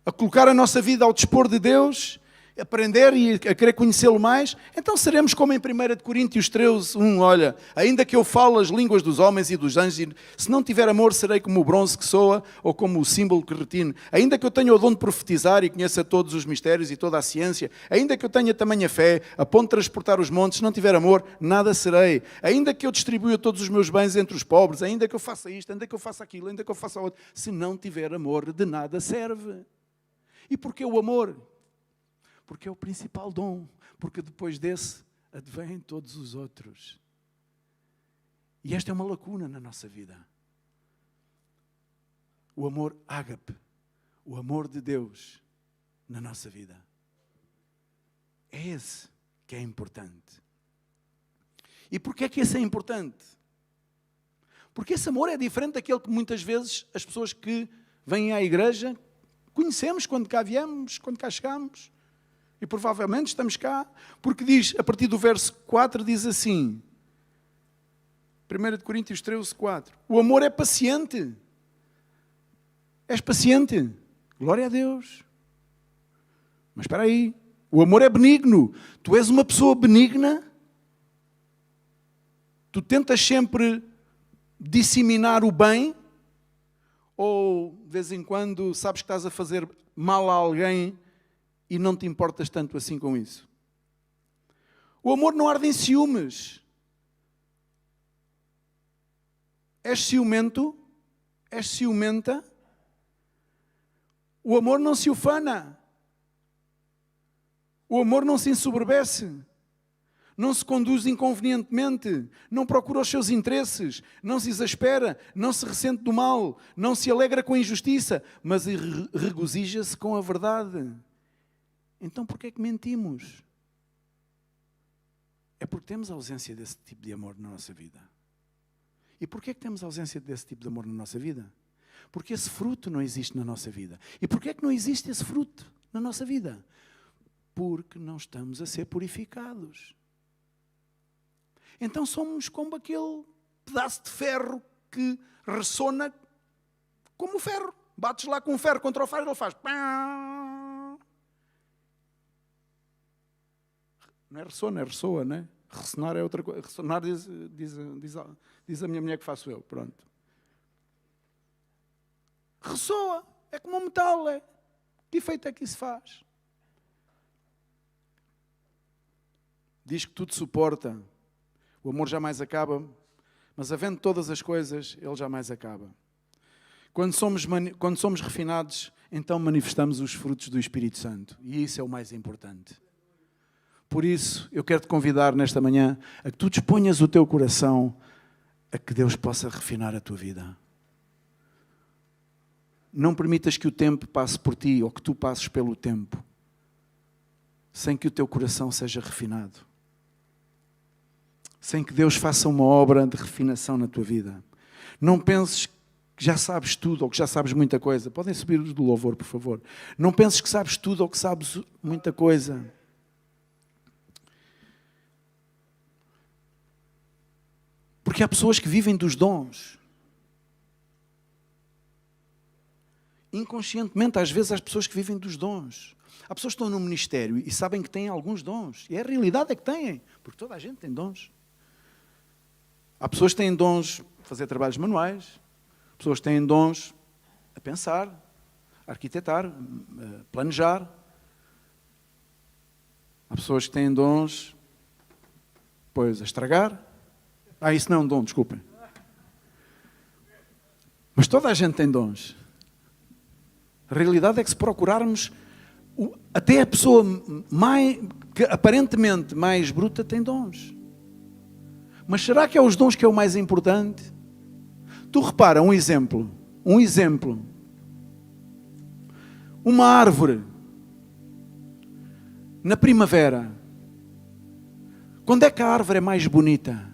a colocar a nossa vida ao dispor de Deus, aprender e a querer conhecê-lo mais, então seremos como em 1 Coríntios 13, 1, olha, ainda que eu fale as línguas dos homens e dos anjos, se não tiver amor serei como o bronze que soa ou como o símbolo que retine, ainda que eu tenha o dom de profetizar e conheça todos os mistérios e toda a ciência, ainda que eu tenha tamanha fé, a ponto de transportar os montes, se não tiver amor, nada serei, ainda que eu distribua todos os meus bens entre os pobres, ainda que eu faça isto, ainda que eu faça aquilo, ainda que eu faça outro, se não tiver amor, de nada serve. E porquê o amor? Porque é o principal dom, porque depois desse advêm todos os outros. E esta é uma lacuna na nossa vida. O amor ágape, o amor de Deus na nossa vida. É esse que é importante. E porquê é que esse é importante? Porque esse amor é diferente daquele que muitas vezes as pessoas que vêm à igreja conhecemos quando cá viemos, quando cá chegamos. E provavelmente estamos cá, porque diz, a partir do verso 4, diz assim, 1 Coríntios 13, 4, o amor é paciente. És paciente? Glória a Deus. Mas espera aí, o amor é benigno. Tu és uma pessoa benigna? Tu tentas sempre disseminar o bem? Ou, de vez em quando, sabes que estás a fazer mal a alguém e não te importas tanto assim com isso? O amor não arde em ciúmes. És ciumento? És ciumenta? O amor não se ufana. O amor não se ensoberbece. Não se conduz inconvenientemente. Não procura os seus interesses. Não se exaspera. Não se ressente do mal. Não se alegra com a injustiça. Mas regozija-se com a verdade. Então porquê é que mentimos? É porque temos ausência desse tipo de amor na nossa vida. E porquê é que temos ausência desse tipo de amor na nossa vida? Porque esse fruto não existe na nossa vida. E porquê é que não existe esse fruto na nossa vida? Porque não estamos a ser purificados. então somos como aquele pedaço de ferro que ressona como o ferro. Bates lá com o ferro contra o ferro, ele faz... Não é ressona, é ressoa, não é? Ressonar é outra coisa. Ressonar diz a minha mulher que faço eu. Pronto. Ressoa. É como um metal. É. Que efeito é que isso faz? Diz que tudo suporta. O amor jamais acaba. Mas havendo todas as coisas, ele jamais acaba. Quando somos refinados, então manifestamos os frutos do Espírito Santo. E isso é o mais importante. Por isso, eu quero te convidar nesta manhã a que tu disponhas o teu coração a que Deus possa refinar a tua vida. Não permitas que o tempo passe por ti ou que tu passes pelo tempo sem que o teu coração seja refinado. Sem que Deus faça uma obra de refinação na tua vida. Não penses que já sabes tudo ou que já sabes muita coisa. Podem subir os do louvor, por favor. Não penses que sabes tudo ou que sabes muita coisa. Porque há pessoas que vivem dos dons. Inconscientemente, às vezes, há pessoas que vivem dos dons. Há pessoas que estão no ministério e sabem que têm alguns dons. E a realidade é que têm, porque toda a gente tem dons. Há pessoas que têm dons a fazer trabalhos manuais, pessoas que têm dons a pensar, a arquitetar, a planejar. Há pessoas que têm dons, pois, a estragar. Isso não é um dom, desculpem. Mas toda a gente tem dons. A realidade é que se procurarmos, até a pessoa que aparentemente mais bruta tem dons. Mas será que é os dons que é o mais importante? Tu repara, um exemplo. Uma árvore, na primavera, quando é que a árvore é mais bonita?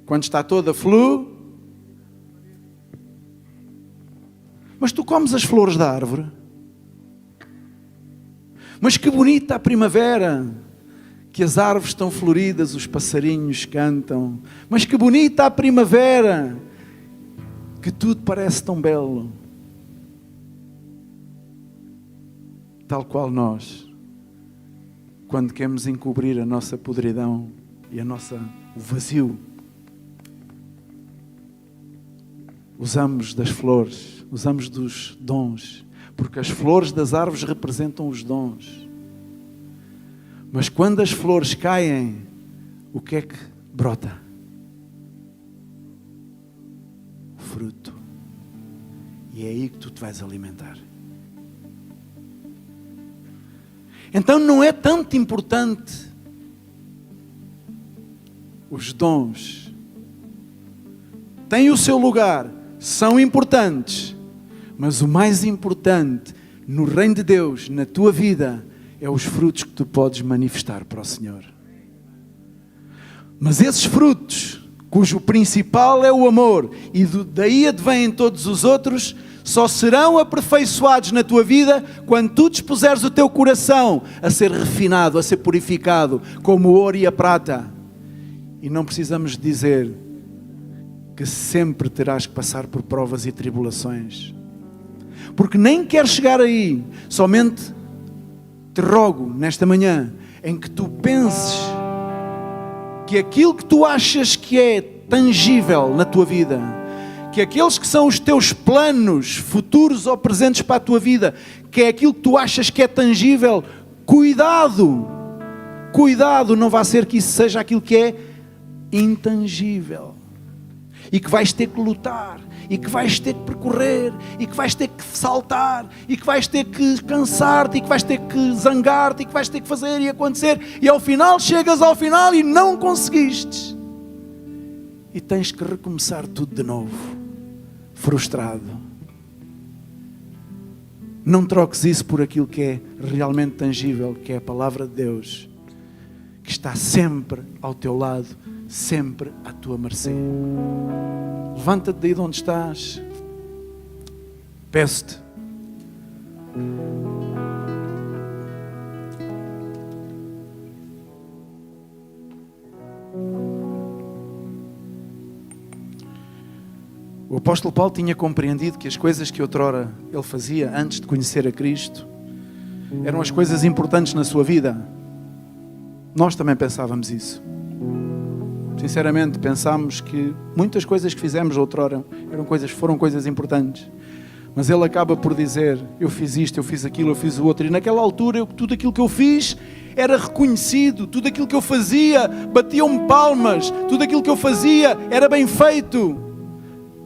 Quando está toda flor. Mas tu comes as flores da árvore. Mas que bonita a primavera, que as árvores estão floridas, os passarinhos cantam. Mas que bonita a primavera, que tudo parece tão belo. Tal qual nós, quando queremos encobrir a nossa podridão e o vazio, usamos das flores, usamos dos dons, porque as flores das árvores representam os dons. Mas quando as flores caem, o que é que brota? O fruto. E é aí que tu te vais alimentar. Então não é tanto importante os dons. Têm o seu lugar, são importantes, mas o mais importante no reino de Deus, na tua vida, é os frutos que tu podes manifestar para o Senhor. Mas esses frutos, cujo principal é o amor, e daí advêm todos os outros, só serão aperfeiçoados na tua vida quando tu dispuseres o teu coração a ser refinado, a ser purificado, como o ouro e a prata. E não precisamos dizer que sempre terás que passar por provas e tribulações. Porque nem queres chegar aí, somente te rogo nesta manhã em que tu penses que aquilo que tu achas que é tangível na tua vida, que aqueles que são os teus planos futuros ou presentes para a tua vida, que é aquilo que tu achas que é tangível, cuidado, não vai ser que isso seja aquilo que é intangível. E que vais ter que lutar, e que vais ter que percorrer, e que vais ter que saltar, e que vais ter que cansar-te, e que vais ter que zangar-te, e que vais ter que fazer e acontecer, e ao final chegas ao final e não conseguiste. E tens que recomeçar tudo de novo, frustrado. Não troques isso por aquilo que é realmente tangível, que é a palavra de Deus, que está sempre ao teu lado, sempre à tua mercê. Levanta-te daí de onde estás. Peço-te. O apóstolo Paulo tinha compreendido que as coisas que outrora ele fazia antes de conhecer a Cristo eram as coisas importantes na sua vida. Nós também pensávamos isso. Sinceramente, pensámos que muitas coisas que fizemos outrora foram coisas importantes. Mas ele acaba por dizer, eu fiz isto, eu fiz aquilo, eu fiz o outro. E naquela altura, tudo aquilo que eu fiz era reconhecido. Tudo aquilo que eu fazia, batiam-me palmas. Tudo aquilo que eu fazia era bem feito.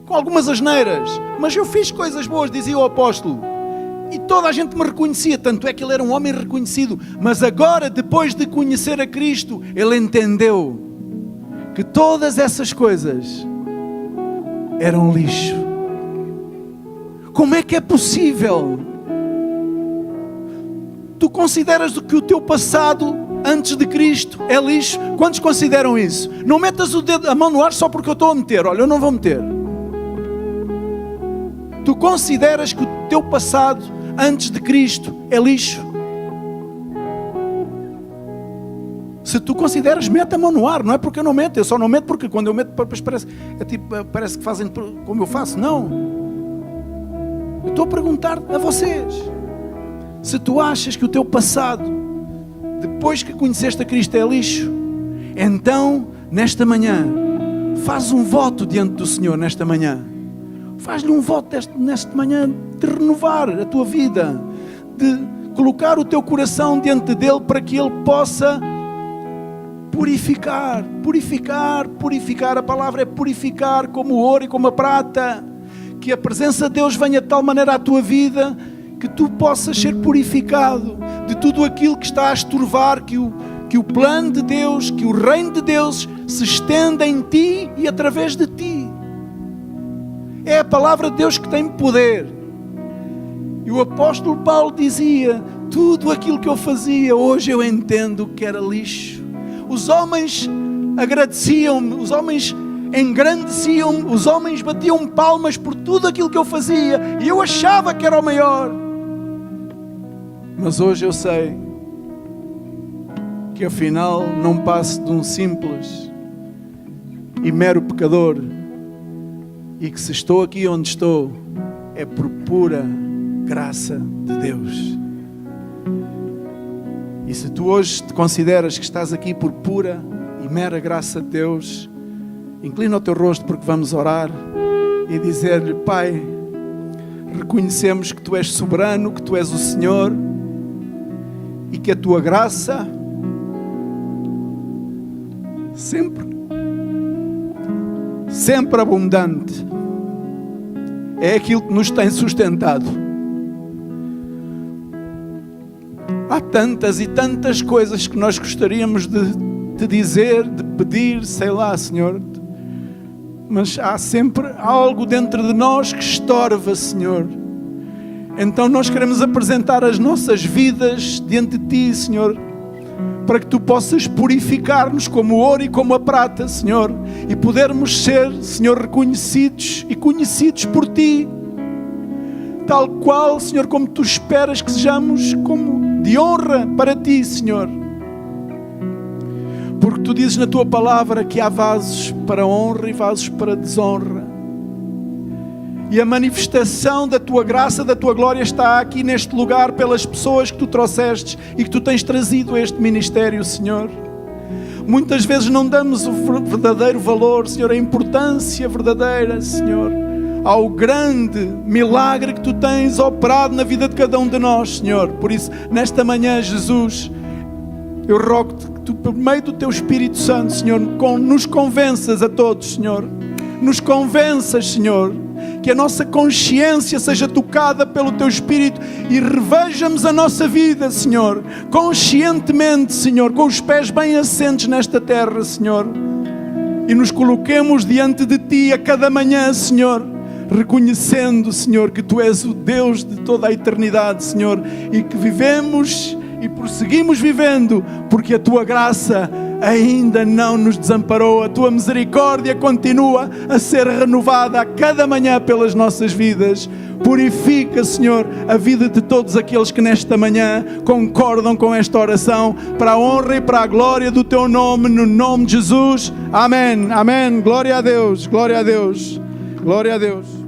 Com algumas asneiras. Mas eu fiz coisas boas, dizia o apóstolo. E toda a gente me reconhecia. Tanto é que ele era um homem reconhecido. Mas agora, depois de conhecer a Cristo, ele entendeu que todas essas coisas eram lixo. Como é que é possível? Tu consideras que o teu passado antes de Cristo é lixo? Quantos consideram isso? Não metas a mão no ar só porque eu estou a meter. Olha, eu não vou meter. Tu consideras que o teu passado antes de Cristo é lixo? Se tu consideras, mete a mão no ar. Não é porque eu não meto, eu só não meto porque quando eu meto parece que fazem como eu faço. Não. Eu estou a perguntar a vocês. Se tu achas que o teu passado, depois que conheceste a Cristo, é lixo, então, nesta manhã, faz um voto diante do Senhor, nesta manhã. Faz-lhe um voto nesta manhã de renovar a tua vida, de colocar o teu coração diante dele para que ele possa purificar. A palavra é purificar, como o ouro e como a prata. Que a presença de Deus venha de tal maneira à tua vida que tu possas ser purificado de tudo aquilo que está a estorvar, que o plano de Deus, que o reino de Deus se estenda em ti e através de ti. É a palavra de Deus que tem poder. E o apóstolo Paulo dizia, tudo aquilo que eu fazia, hoje eu entendo que era lixo. Os homens agradeciam-me, os homens engrandeciam-me, os homens batiam palmas por tudo aquilo que eu fazia e eu achava que era o maior. Mas hoje eu sei que afinal não passo de um simples e mero pecador e que se estou aqui onde estou é por pura graça de Deus. E se tu hoje te consideras que estás aqui por pura e mera graça de Deus, inclina o teu rosto porque vamos orar e dizer-lhe, Pai, reconhecemos que Tu és soberano, que Tu és o Senhor e que a Tua graça sempre abundante é aquilo que nos tem sustentado. Há tantas e tantas coisas que nós gostaríamos de te dizer, de pedir, sei lá, Senhor, mas há sempre algo dentro de nós que estorva, Senhor. Então nós queremos apresentar as nossas vidas diante de Ti, Senhor, para que Tu possas purificar-nos como o ouro e como a prata, Senhor, e podermos ser, Senhor, reconhecidos e conhecidos por Ti, tal qual, Senhor, como Tu esperas que sejamos, como de honra para Ti, Senhor. Porque Tu dizes na Tua palavra que há vasos para honra e vasos para desonra. E a manifestação da Tua graça, da Tua glória está aqui neste lugar pelas pessoas que Tu trouxestes e que Tu tens trazido a este ministério, Senhor. Muitas vezes não damos o verdadeiro valor, Senhor, a importância verdadeira, Senhor, ao grande milagre que Tu tens operado na vida de cada um de nós, Senhor. Por isso, nesta manhã, Jesus, eu rogo-te que Tu, por meio do Teu Espírito Santo, Senhor, nos convenças a todos, Senhor. Nos convenças, Senhor, que a nossa consciência seja tocada pelo Teu Espírito e revejamos a nossa vida, Senhor, conscientemente, Senhor, com os pés bem assentes nesta terra, Senhor. E nos coloquemos diante de Ti a cada manhã, Senhor, reconhecendo, Senhor, que Tu és o Deus de toda a eternidade, Senhor, e que vivemos e prosseguimos vivendo, porque a Tua graça ainda não nos desamparou, a Tua misericórdia continua a ser renovada a cada manhã pelas nossas vidas. Purifica, Senhor, a vida de todos aqueles que nesta manhã concordam com esta oração, para a honra e para a glória do Teu nome, no nome de Jesus. Amém, amém, glória a Deus, glória a Deus. Glória a Deus.